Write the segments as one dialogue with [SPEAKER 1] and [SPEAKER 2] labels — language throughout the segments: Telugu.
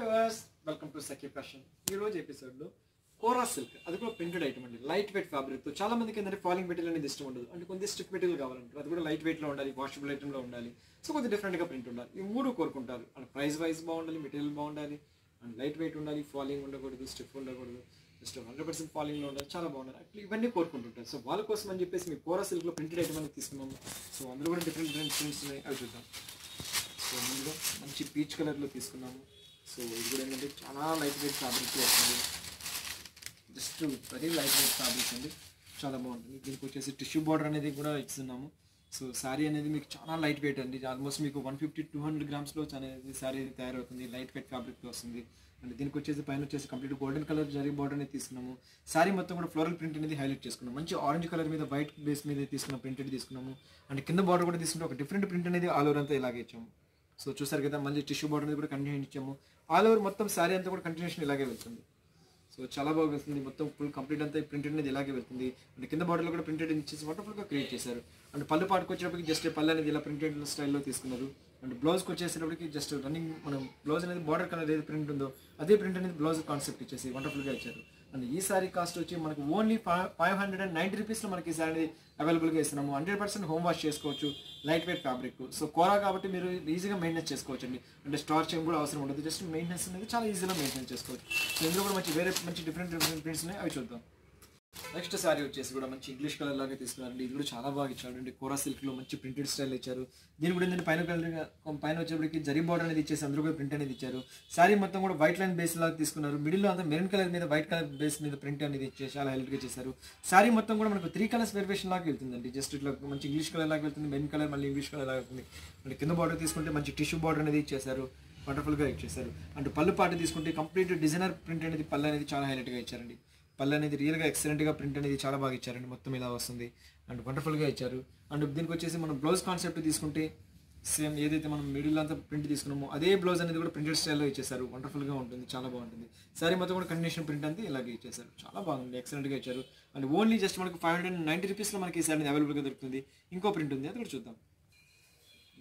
[SPEAKER 1] Hi was welcome to Sakhi fashion. ఈ రోజు ఎపిసోడ్లో కోరా సిల్క్, అది కూడా ప్రింటెడ్ ఐటమ్ అండి. లైట్ వెయిట్ ఫ్యాబ్రిక్తో చాలా మందికి ఏంటంటే ఫాలింగ్ మెటీరియల్ అనేది ఇష్టం ఉండదు, అంటే కొంచెం స్టిక్ మెటీరియల్ కావాలంటారు. అది కూడా లైట్ వెయిట్లో ఉండాలి, వాషబుల్ ఐటమ్లో ఉండాలి, సో కొంచెం డిఫరెంట్గా ప్రింట్ ఉండాలి. ఈ మూడు కోరుకుంటారు. అండ్ ప్రైస్ వైజ్ బాగుండాలి, మెటీరియల్ బాగుండాలి, అండ్ లైట్ వెయిట్ ఉండాలి, ఫాలింగ్ ఉండకూడదు, స్టిఫ్ ఉండకూడదు, జస్ట్ 100% ఫాలింగ్లో ఉండాలి, చాలా బాగుండాలి. అట్లా ఇవన్నీ కోరుకుంటుంటారు. సో వాళ్ళ కోసం అని చెప్పేసి మీ కోరా సిల్క్లో ప్రింటెడ్ ఐటమ్ అనేది తీసుకున్నాము. సో అందులో కూడా డిఫరెంట్ డిఫరెంట్ ప్రింట్స్ ఉన్నాయి, అవి చూద్దాం. సో ముందుగా మంచి పీచ్ కలర్లో తీసుకున్నాము. సో ఇది కూడా ఏంటంటే చాలా లైట్ వెయిట్ ఫ్యాబ్రిక్ వస్తుంది, just very light weight fabric అండి, చాలా బాగుంటుంది. దీనికి వచ్చేసి టిష్యూ బార్డర్ అనేది కూడా ఇస్తున్నాము. సో శారీ అనేది మీకు చాలా లైట్ వెయిట్ అండి, ఆల్మోస్ట్ మీకు 150-200 గ్రామ్స్లో అనేది శారీ తయారవుతుంది. లైట్ వెయిట్ ఫ్యాబ్రిక్తో వస్తుంది. అండ్ దీనికి వచ్చేసి పైన వచ్చేసి complete golden colour zari border అనేది తీసుకున్నాము. శారీ మొత్తం కూడా ఫ్లోరల్ ప్రింట్ అనేది హైలైట్ చేసుకున్నాము. మంచి ఆరెంజ్ కలర్ మీద వైట్ బేస్ మీద తీసుకున్న ప్రింట్ తీసుకున్నాము. అండ్ కింద బార్డర్ కూడా తీసుకుంటే ఒక డిఫరెంట్ ప్రింట్ అనేది ఆల్ ఓవర్ అంతా ఇలాగే ఇచ్చాము. సో చూసారు కదా, మళ్ళీ టిష్యూ బార్డర్ అనేది కూడా కంటిన్యూ ఇచ్చాము. ఆల్ ఓవర్ మొత్తం శారీ అంతా కూడా కంటిన్యూషన్ ఇలాగే వెళ్తుంది. సో చాలా బాగా వెళ్తుంది, మొత్తం ఫుల్ కంప్లీట్ అంతా ప్రింటెడ్ అనేది ఇలాగే వెళ్తుంది. అండ్ కింద బార్డర్లో కూడా ప్రింటెడ్ ఇచ్చేసి వండర్ఫుల్గా క్రియేట్ చేశారు. అండ్ పళ్ళు పాటుకు వచ్చేటప్పటికి జస్ట్ పళ్ళు అనేది ఇలా ప్రింటెడ్ స్టైల్లో తీసుకున్నారు. అండ్ బ్లౌజ్కి వచ్చేసేటప్పటికి జస్ట్ రన్నింగ్ మనం బ్లౌజ్ అనేది బార్డర్ కలర్ ఏది ప్రింట్ ఉందో అదే ప్రింట్ అనేది బ్లౌజ్ కాన్సెప్ట్ ఇచ్చేసి వండర్ఫుల్గా ఇచ్చారు. అండ్ ఈ సారీ కాస్ట్ వచ్చి మనకు ఓన్లీ 590 రూపీస్లో మనకి ఈ సారీ అవైలబుల్గా ఇస్తున్నాము. 100% హోమ్ వాష్ చేసుకోవచ్చు, లైట్ వెయిట్ ఫ్యాబ్రిక్. సో కోరా కాబట్టి మీరు ఈజీగా మెయింటెనెన్స్ చేసుకోవచ్చు అండి. అంటే స్టార్చ్ ఏం కూడా అవసరం ఉండదు, జస్ట్ మెయింటెనెన్స్ అనేది చాలా ఈజీగా మెయింటెనెన్స్ చేసుకోవచ్చు. సో ఇందులో కూడా మంచి డిఫరెంట్ ప్రింట్స్ ఉన్నాయి, అవి చూద్దాం. నెక్స్ట్ శారీ వచ్చేసి కూడా మంచి ఇంగ్లీష్ కలర్ లాగా తీసుకున్నారండి. ఇది కూడా చాలా బాగా ఇచ్చారు అండి. కోరా సిల్క్లో మంచి ప్రింటెడ్ స్టైల్ ఇచ్చారు. దీని కూడా ఏంటంటే పైన వచ్చేప్పటికి జరీ బార్డర్ అనేది ఇచ్చేసి అందులో కూడా ప్రింట్ అనేది ఇచ్చారు. శారీ మొత్తం కూడా వైట్ లైన్ బేస్ లాగా తీసుకున్నారు. మిడిల్లో అంతా మెరూన్ కలర్ మీద వైట్ కలర్ బేస్ మీద ప్రింట్ అనేది ఇచ్చేసి చాలా హైలైట్గా చేశారు. శారీ మొత్తం కూడా మనకు 3 కలర్స్ వేరియేషన్ లాగా వెళ్తుందండి. జస్ట్ ఇట్లా మంచి ఇంగ్లీష్ కలర్ లాగా వెళ్తుంది, మెరూన్ కలర్ మళ్ళీ ఇంగ్లీష్ కలర్ లాగా వెళ్తుంది. అండ్ కింద బార్డర్ తీసుకుంటే మంచి టిష్యూ బార్డర్ అనేది ఇచ్చేసారు, వండర్ఫుల్గా ఇచ్చేసారు. అండ్ పళ్ళు పాటు తీసుకుంటే కంప్లీట్ డిజైనర్ ప్రింట్ అనేది పళ్ళు అనేది చాలా హైలైట్గా ఇచ్చారండి. పళ్ళు అనేది రియల్గా ఎక్సలెంట్గా ప్రింట్ అనేది చాలా బాగా ఇచ్చారండి, మొత్తం ఇలా వస్తుంది. అండ్ వండర్ఫుల్గా ఇచ్చారు. అండ్ దీనికి వచ్చేసి మనం బ్లౌజ్ కాన్సెప్ట్ తీసుకుంటే సేమ్ ఏదైతే మనం మిడిల్ అంతా ప్రింట్ తీసుకున్నామో అదే బ్లౌజ్ అనేది కూడా ప్రింటెడ్ స్టైల్లో ఇచ్చేసారు. వండర్ఫుల్గా ఉంటుంది, చాలా బాగుంటుంది. సారీ మొత్తం కూడా కంటిన్యూషన్ ప్రింట్ అంతా ఇలాగే ఇచ్చేసారు, చాలా బాగుంది, ఎక్సలెంట్గా ఇచ్చారు. అండ్ ఓన్లీ జస్ట్ మనకు 590 రూపీస్లో మనకి ఈ సారీ అవైలబుల్గా దొరుకుతుంది. ఇంకో ప్రింట్ ఉంది, అది కూడా చూద్దాం.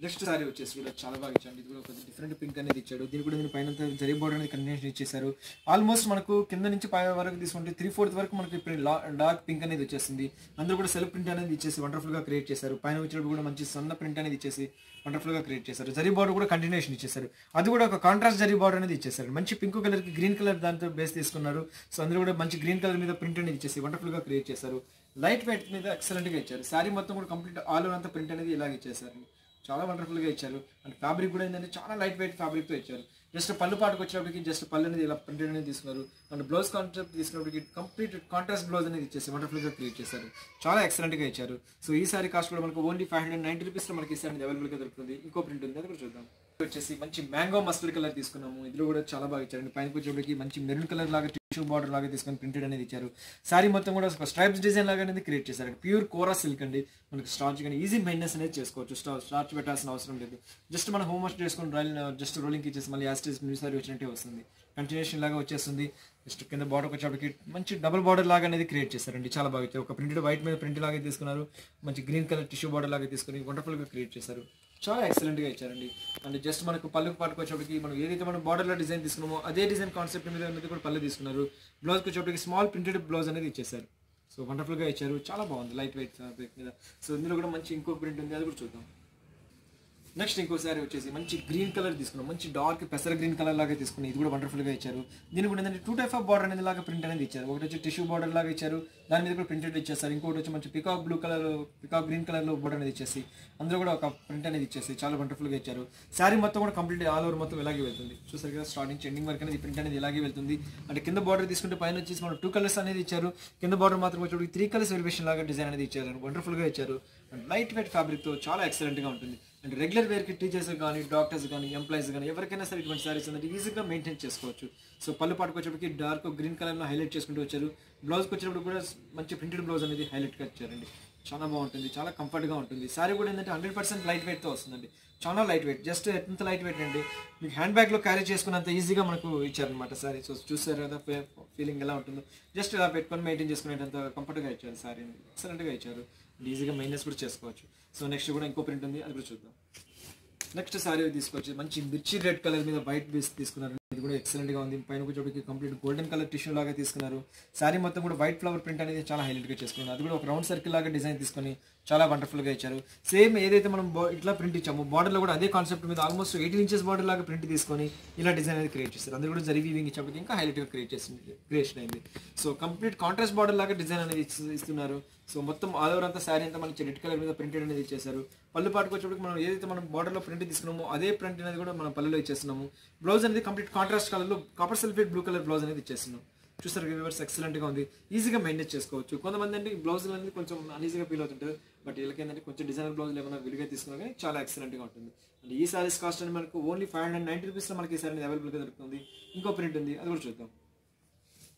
[SPEAKER 1] నెక్స్ట్ సారీ వచ్చేసి కూడా చాలా బాగా ఇచ్చాడు. ఇది కూడా కొంచెం డిఫరెంట్ పింక్ అనేది ఇచ్చాడు. దీని కూడా దీని పైన జరీ బార్డర్ అనేది కంటిన్యూషన్ ఇచ్చేసారు. ఆల్మోస్ట్ మనకు కింద నుంచి పై వరకు తీసుకుంటే 3/4 వరకు మనకి డార్క్ పింక్ అనేది వచ్చేసింది. అందులో కూడా సెల్ఫ్ ప్రింట్ అనేది ఇచ్చేసి వండర్ఫుల్గా క్రియేట్ చేశారు. పైన వచ్చినప్పుడు కూడా మంచి సన్న ప్రింట్ అనేది ఇచ్చేసి వండర్ఫుల్గా క్రియేట్ చేశారు. జరీ బార్డర్ కూడా కంటిన్యూషన్ ఇచ్చేసారు. అది కూడా ఒక కాంట్రాస్ట్ జరీ బార్డర్ అనేది ఇచ్చేసారు. మంచి పింక్ కలర్కి గ్రీన్ కలర్ దాంతో బేస్ తీసుకున్నారు. సో అందులో కూడా మంచి గ్రీన్ కలర్ మీద ప్రింట్ అనేది ఇచ్చేసి వండర్ఫుల్గా క్రియేట్ చేశారు. లైట్ వెయిట్ మీద ఎక్సలెంట్గా ఇచ్చారు. శారీ మొత్తం కూడా కంప్లీట్ ఆల్ ఓవర్ అంతా ప్రింట్ అనేది ఇలాగ ఇచ్చేసారు, చాలా వండర్ఫుల్గా ఇచ్చారు. అండ్ ఫ్యాబ్రిక్ కూడా ఏంటంటే చాలా లైట్ వెయిట్ ఫ్యాబ్రిక్తో ఇచ్చారు. జస్ట్ పళ్ళు పాటుకు వచ్చేటప్పటికి జస్ట్ పళ్ళు అనేది ఇలా ప్రింటెడ్ అనేది తీసుకున్నారు. అండ్ బ్లౌజ్ కాన్సెప్ట్ తీసుకున్నప్పటికి కంప్లీట్ కాంట్రాస్ట్ బ్లౌజ్ అనేది ఇచ్చేసి వండర్ఫుల్గా క్రియేట్ చేశారు, చాలా ఎక్సలెంట్గా ఇచ్చారు. సో ఈ సారీ కాస్ట్ కూడా మనకు ఓన్లీ 590 రూపీస్లో మనకి ఈ సారీ అవైలబుల్గా దొరుకుతుంది. ఇంకో ప్రింట్ ఉంది, అది కూడా చూద్దాం. వచ్చేసి మంచి మ్యాంగో మస్టర్డ్ కలర్ తీసుకున్నాము. ఇందులో కూడా చాలా బాగా ఇచ్చారు. పైన వచ్చేటప్పటికి మంచి మెరూన్ కలర్ లాగా టిష్యూ బార్డర్ లాగా తీసుకొని ప్రింటెడ్ అనేది ఇచ్చారు. శారీ మొత్తం కూడా ఒక స్ట్రైప్స్ డిజైన్ లాగా అనేది క్రియేట్ చేశారు. ప్యూర్ కోరా సిల్క్ అండి, మనకి స్టార్చ్ కానీ ఈజీ మెయింటెనెన్స్ అనేది చేసుకోవచ్చు. స్టార్చ్ పెట్టాల్సిన అవసరం లేదు. జస్ట్ మనం హోమ్ వాష్ చేసుకొని జస్ట్ రోలింగ్ ఇచ్చేసి మళ్ళీ యాస్టేజ్ న్యూ సారీ వచ్చినట్టే వస్తుంది, కంటిన్యూషన్ లాగా వచ్చేస్తుంది. జస్ట్ కింద బార్డర్ వచ్చేటప్పటికి మంచి డబుల్ బార్డర్ లాగా అనేది క్రియేట్ చేశారండి, చాలా బాగా ఇచ్చారు. ఒక ప్రింటెడ్ వైట్ మీద ప్రింట్ లాగా తీసుకున్నారు, మంచి గ్రీన్ కలర్ టిష్యూ బార్డర్ లాగా తీసుకుని వండర్ఫుల్గా క్రియేట్ చేశారు, చాలా ఎక్సలెంట్గా ఇచ్చారండి. అండ్ జస్ట్ మనకు పళ్ళుకు పాటుకొచ్చేప్పటికి మనం ఏదైతే మనం బార్డర్లో డిజైన్ తీసుకున్నామో అదే డిజైన్ కాన్సెప్ట్ మీద అనేది కూడా పళ్ళు తీసుకున్నారు. బ్లౌజ్కి వచ్చేప్పటికి స్మాల్ ప్రింటెడ్ బ్లౌజ్ అనేది ఇచ్చేసారు. సో వండర్ఫుల్గా ఇచ్చారు, చాలా బాగుంది లైట్ వెయిట్ ఫ్యాబ్రిక్ మీద. సో ఇందులో కూడా మంచి ఇంకో ప్రింట్ ఉంది, అది కూడా చూద్దాం. నెక్స్ట్ ఇంకోసారి వచ్చేసి మంచి గ్రీన్ కలర్ తీసుకున్నాం, మంచి డార్క్ పెసర గ్రీన్ కలర్ లాగా తీసుకుని ఇది కూడా వండర్ఫుల్గా ఇచ్చారు. దీనికి కూడా ఏంటంటే 2 టైప్ ఆఫ్ బార్డర్ అనేది లాగా ప్రింట్ అనేది ఇచ్చారు. ఒకటి వచ్చి టిష్యూ బార్డర్ లాగా ఇచ్చారు, దాని మీద కూడా ప్రింటెడ్ ఇచ్చేస్తారు. ఇంకోటి వచ్చి మంచి peacock blue colour peacock green కలర్లో బార్డర్ అనేది ఇచ్చేసి అందులో కూడా ఒక ప్రింట్ అనేది ఇచ్చేసి చాలా వండర్ఫుల్గా ఇచ్చారు. శారీ మొత్తం కూడా కంప్లీట్ ఆల్ ఓవర్ మొత్తం ఇలాగే వెళ్తుంది. చూసారు కదా, స్టార్టింగ్ ఎండింగ్ వరకు అనేది ప్రింట్ అనేది ఇలాగే వెళ్తుంది. అంటే కింద బార్డర్ తీసుకుంటే పైన వచ్చేసి మనం 2 కలర్స్ అనేది ఇచ్చారు. కింద బార్డర్ మాత్రం వచ్చేటప్పుడు 3 కలర్స్ వెరియేషన్ లాగా డిజైన్ అనేది ఇచ్చారు, వండర్ఫుల్గా ఇచ్చారు. అండ్ లైట్ వెయిట్ ఫ్యాబ్రిక్తో చాలా ఎక్సలెంట్గా ఉంటుంది. అండ్ రెగ్యులర్ వేర్కి టీచర్స్ కానీ డాక్టర్స్ కానీ ఎంప్లాయీస్ కానీ ఎవరికైనా సరే ఇటువంటి సారీస్ అనేది ఈజీగా మెయింటైన్ చేసుకోవచ్చు. సో పళ్ళు పాటుకు వచ్చేప్పటికి డార్క్ గ్రీన్ కలర్లో హైలైట్ చేసుకుంటూ వచ్చారు. బ్లౌజ్కి వచ్చేటప్పుడు కూడా మంచి ప్రింటెడ్ బ్లౌజ్ అనేది హైలైట్గా ఇచ్చారండి, చాలా బాగుంటుంది, చాలా కంఫర్ట్గా ఉంటుంది. సారీ కూడా ఏంటంటే 100% లైట్ వెయిట్తో వస్తుందండి, చాలా లైట్ వెయిట్. జస్ట్ ఎంత లైట్ వెయిట్ అండి, మీకు హ్యాండ్ బ్యాగ్లో క్యారీ చేసుకున్నంత ఈజీగా మనకు ఇచ్చారనమాట సారీ. సో చూసారు కదా ఫీలింగ్ ఎలా ఉంటుందో, జస్ట్ ఇలా పెట్టుకొని మెయింటైన్ చేసుకునేటంత కంఫర్ట్గా ఇచ్చారు. సారీ ఎక్సలెంట్గా ఇచ్చారు, ఈజీగా మెయింటెనెన్స్ కూడా చేసుకోవచ్చు. సో నెక్స్ట్ కూడా ఇంకో ప్రింట్ ఉంది, అది కూడా చూద్దాం. నెక్స్ట్ సారీ తీసుకొచ్చి మంచి మిర్చి రెడ్ కలర్ మీద వైట్ బేస్ తీసుకున్నారు. ఇది కూడా ఎక్సలెంట్ గా ఉంది. పైన వచ్చేటప్పటికి కంప్లీట్ గోల్డెన్ కలర్ టిష్యూ లాగా తీసుకున్నారు. శారీ మొత్తం కూడా వైట్ ఫ్లవర్ ప్రింట్ అనేది చాలా హైలైట్ గా చేసుకున్నారు. అది కూడా ఒక రౌండ్ సర్కిల్ లాగా డిజైన్ తీసుకొని చాలా వండర్ఫుల్ గా ఇచ్చారు. సేమ్ ఏదైతే మనం ఇట్లా ప్రింట్ ఇచ్చామో బార్డర్ లో కూడా అదే కాన్సెప్ట్ మీద ఆల్మోస్ట్ 18 ఇంచెస్ బార్డర్ లాగా ప్రింట్ తీసుకొని ఇలా డిజైన్ అనేది క్రియేట్ చేస్తారు. అందులో కూడా జరీ వీవింగ్ ఇచ్చేప్పటికి ఇంకా హైలైట్ గా క్రియేషన్ అయింది. సో కంప్లీట్ కాంట్రాస్ట్ బార్డర్ లాగా డిజైన్ అనేది ఇస్తున్నారు. సో మొత్తం ఆల్ ఓవర్ అంతా శారీ అంతా మనకి రెడ్ కలర్ మీద ప్రింటెడ్ అనేది ఇచ్చేసారు. పళ్ళు పాటుకు వచ్చేప్పటికి మనం ఏదైతే మనం బార్డర్ లో ప్రింట్ తీసుకున్నామో అదే ప్రింట్ అనేది కూడా మనం పళ్ళులో ఇచ్చేస్తున్నాము. బ్లౌజ్ అనేది కంప్లీట్ కాంట్రాస్ట్ కలర్ లో copper sulphate blue colour blouse అనేది ఇచ్చేస్తున్నాం. చూస్తారు వ్యూవర్స్, ఎక్సలెంట్ గా ఉంది. ఈజీగా మెయింటైన్ చేసుకోవచ్చు. కొంతమంది అంటే ఈ బ్లౌజ్ అనేది కొంచెం అన్ఈజీగా ఫీల్ అవుతుంటారు. బట్ వీళ్ళకి ఏంటంటే కొంచెం డిజైనర్ బ్లౌజ్ ఏమైనా విడిగా తీసుకున్నా కానీ చాలా ఎక్సలెంట్ గా ఉంటుంది. అంటే ఈ సారీస్ కాస్ట్ అని మనకు ఓన్లీ 590 రూపీస్ లో మనకి ఈ సారీ అనేది అవైలబుల్ గా దొరుకుతుంది. ఇంకో ప్రింట్ ఉంది, అది కూడా చూద్దాం.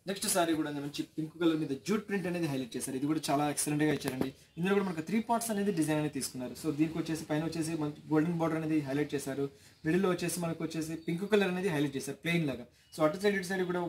[SPEAKER 1] నెక్స్ట్ సారీ కూడా మంచి పింక్ కలర్ మీద జూట్ ప్రింట్ అనేది హైలైట్ చేశారు. ఇది కూడా చాలా ఎక్సలెంట్ గా ఇచ్చారండి. ఇందులో కూడా మనకు 3 పార్ట్స్ అనేది డిజైన్ అనేది తీసుకున్నారు. సో దీనికి వచ్చేసి పైన వచ్చేసి మనకి గోల్డెన్ బార్డర్ అనేది హైలైట్ చేశారు. మిడిల్ లో వచ్చేసి మనకు వచ్చేసి పింక్ కలర్ అనేది హైలైట్ చేశారు ప్లెయిన్ లాగా. సో అటు సైడ్ ఇటు సైడ్ కూడా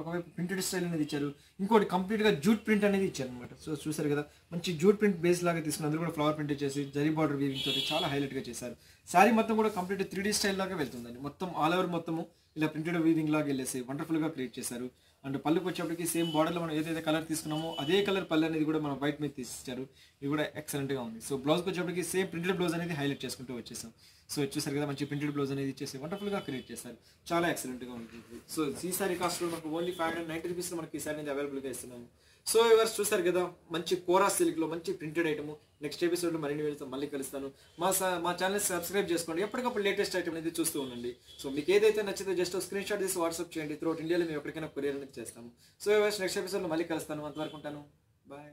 [SPEAKER 1] ఒకవైపు ప్రింటెడ్ స్టైల్ అనేది ఇచ్చారు. ఇంకోటి కంప్లీట్ గా జూట్ ప్రింట్ అనేది ఇచ్చారు అనమాట. సో చూసారు కదా, మంచి జూట్ ప్రింట్ బేస్ లాగా తీసుకుని అందులో కూడా ఫ్లవర్ ప్రింట్ చేసి జరీ బార్డర్ వీవింగ్ తోటి చాలా హైలైట్ గా చేశారు. శారీ మొత్తం కూడా కంప్లీట్ 3D స్టైల్ లాగా వెళ్తుందండి. మొత్తం ఆల్ ఓవర్ మొత్తము ఇలా ప్రింటెడ్ వీవింగ్ లాగా వెళ్ళేసి వండర్ఫుల్ గా క్రియేట్ చేశారు. అండ్ పళ్ళుకి వచ్చేప్పటికి సేమ్ బార్డర్ లో మనం ఏదైతే కలర్ తీసుకున్నామో అదే కలర్ పళ్ళు అనేది కూడా మనం వైట్ మీద తీసిచ్చారు. ఇది కూడా ఎక్సలెంట్ గా ఉంది. సో బ్లౌజ్కి వచ్చేప్పటికి సేమ్ ప్రింటెడ్ బ్లౌజ్ అనేది హైలైట్ చేసుకుంటూ వచ్చేసాం. సో చూసారు కదా, మంచి ప్రింటెడ్ బ్లౌజ్ అనేది ఇచ్చేసి వండర్ఫుల్ గా క్రియేట్ చేశారు. చాలా ఎక్సలెంట్ గా ఉంటుంది. సో ఈ సారీ కాస్ట్ లో మనకు ఓన్లీ 590 రూపీస్ లో మనకి ఈ సారీ అనేది అవైలబుల్ గా ఇస్తున్నాము. సో ఎవరు చూస్తారు కదా, మంచి కోరా సిల్క్ లో మంచి ప్రింటెడ్ ఐటమ్. నెక్స్ట్ ఎపిసోడ్ లో మరిన్ని వీడియోతో మళ్ళీ కలుస్తాను. మా ఛానల్ సబ్స్క్రైబ్ చేసుకోండి. ఎప్పటికప్పుడు లేటెస్ట్ ఐటమ్ అనేది చూస్తూ ఉండండి. సో మీకు ఏదైతే నచ్చితే జస్ట్ స్క్రీన్ షాట్ తీసి వాట్సాప్ చేయండి. త్రూఅవుట్ ఇండియాలో మేము ఎప్పటికైనా కొరియర్ అనేది చేస్తాము. సో ఎవరు నెక్స్ట్ ఎపిసోడ్ లో మళ్ళీ కలుస్తాను. అంతవరకు ఉంటాను. బాయ్.